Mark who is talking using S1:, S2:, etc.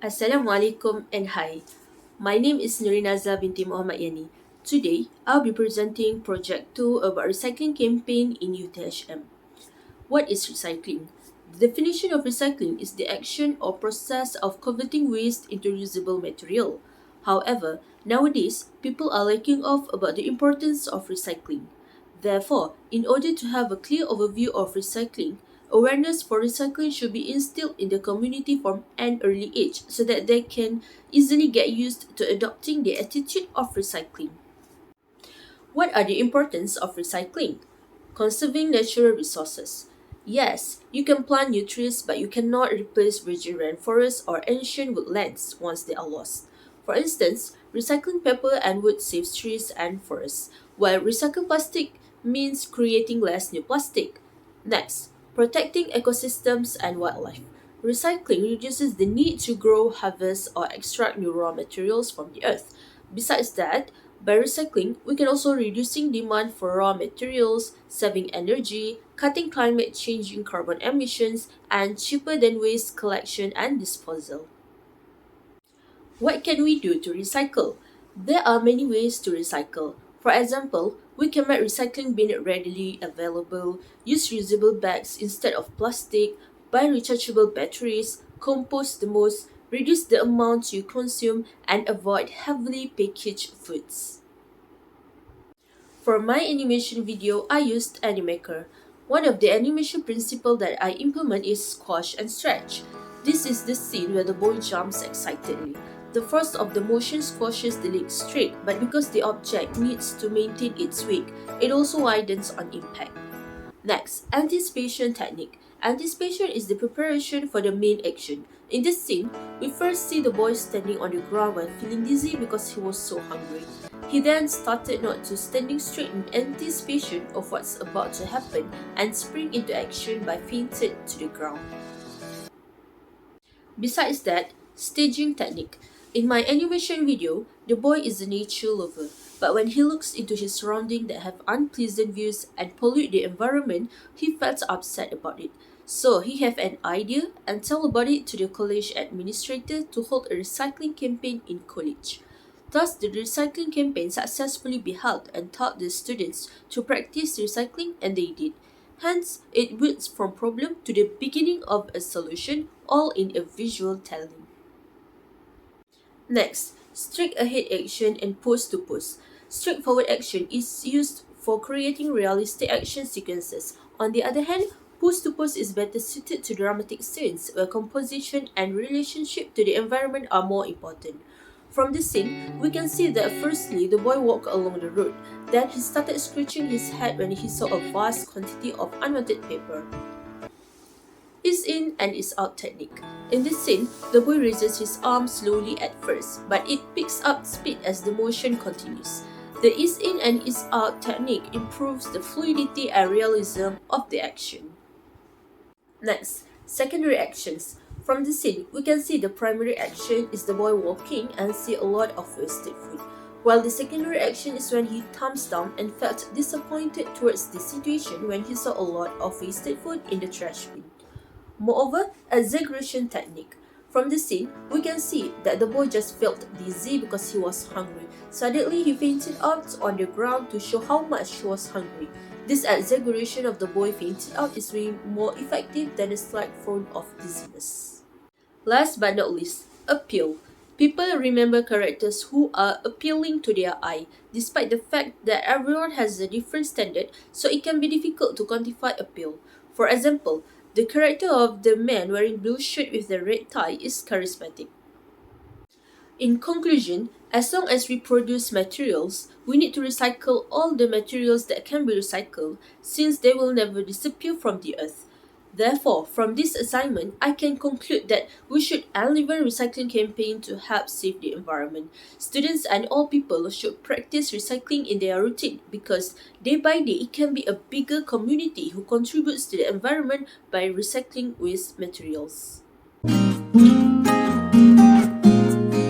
S1: Assalamualaikum and hi. My name is Nurinaza binti Muhammad Yani. Today, I'll be presenting Project 2 about recycling campaign in UTHM. What is recycling? The definition of recycling is the action or process of converting waste into usable material. However, nowadays, people are lacking of about the importance of recycling. Therefore, in order to have a clear overview of recycling, awareness for recycling should be instilled in the community from an early age so that they can easily get used to adopting the attitude of recycling. What are the importance of recycling? Conserving natural resources. Yes, you can plant new trees, but you cannot replace virgin rainforests or ancient woodlands once they are lost. For instance, recycling paper and wood saves trees and forests, while recycled plastic means creating less new plastic. Next, protecting ecosystems and wildlife. Recycling reduces the need to grow, harvest, or extract new raw materials from the earth. Besides that, by recycling, we can also reducing demand for raw materials, saving energy, cutting climate changing carbon emissions, and cheaper than waste collection and disposal. What can we do to recycle? There are many ways to recycle. For example, we can make recycling bin readily available, use reusable bags instead of plastic, buy rechargeable batteries, compost the most, reduce the amount you consume, and avoid heavily packaged foods. For my animation video, I used Animaker. One of the animation principles that I implement is squash and stretch. This is the scene where the boy jumps excitedly. The force of the motion squashes the leg straight, but because the object needs to maintain its weight, it also widens on impact. Next, anticipation technique. Anticipation is the preparation for the main action. In this scene, we first see the boy standing on the ground while feeling dizzy because he was so hungry. He then started not to standing straight in anticipation of what's about to happen and spring into action by fainted to the ground. Besides that, staging technique. In my animation video, the boy is a nature lover, but when he looks into his surroundings that have unpleasant views and pollute the environment, he felt upset about it. So he have an idea and tell about it to the college administrator to hold a recycling campaign in college. Thus, the recycling campaign successfully be held and taught the students to practice recycling, and they did. Hence, it builds from problem to the beginning of a solution, all in a visual telling. Next, strict ahead action and post to post. Straightforward action is used for creating realistic action sequences. On the other hand, post to post is better suited to dramatic scenes where composition and relationship to the environment are more important. From the scene, we can see that firstly the boy walked along the road. Then he started scratching his head when he saw a vast quantity of unwanted paper. Is in and is out technique. In this scene, the boy raises his arm slowly at first, but it picks up speed as the motion continues. The is in and is out technique improves the fluidity and realism of the action. Next, secondary actions. From the scene, we can see the primary action is the boy walking and see a lot of wasted food, while the secondary action is when he thumbs down and felt disappointed towards the situation when he saw a lot of wasted food in the trash bin. Moreover, exaggeration technique. From the scene, we can see that the boy just felt dizzy because he was hungry. Suddenly, he fainted out on the ground to show how much he was hungry. This exaggeration of the boy fainting out is way more effective than a slight form of dizziness. Last but not least, appeal. People remember characters who are appealing to their eye, despite the fact that everyone has a different standard, so it can be difficult to quantify appeal. For example, the character of the man wearing blue shirt with the red tie is charismatic. In conclusion, as long as we produce materials, we need to recycle all the materials that can be recycled since they will never disappear from the earth. Therefore, from this assignment, I can conclude that we should enliven recycling campaign to help save the environment. Students and all people should practice recycling in their routine because day by day it can be a bigger community who contributes to the environment by recycling waste materials.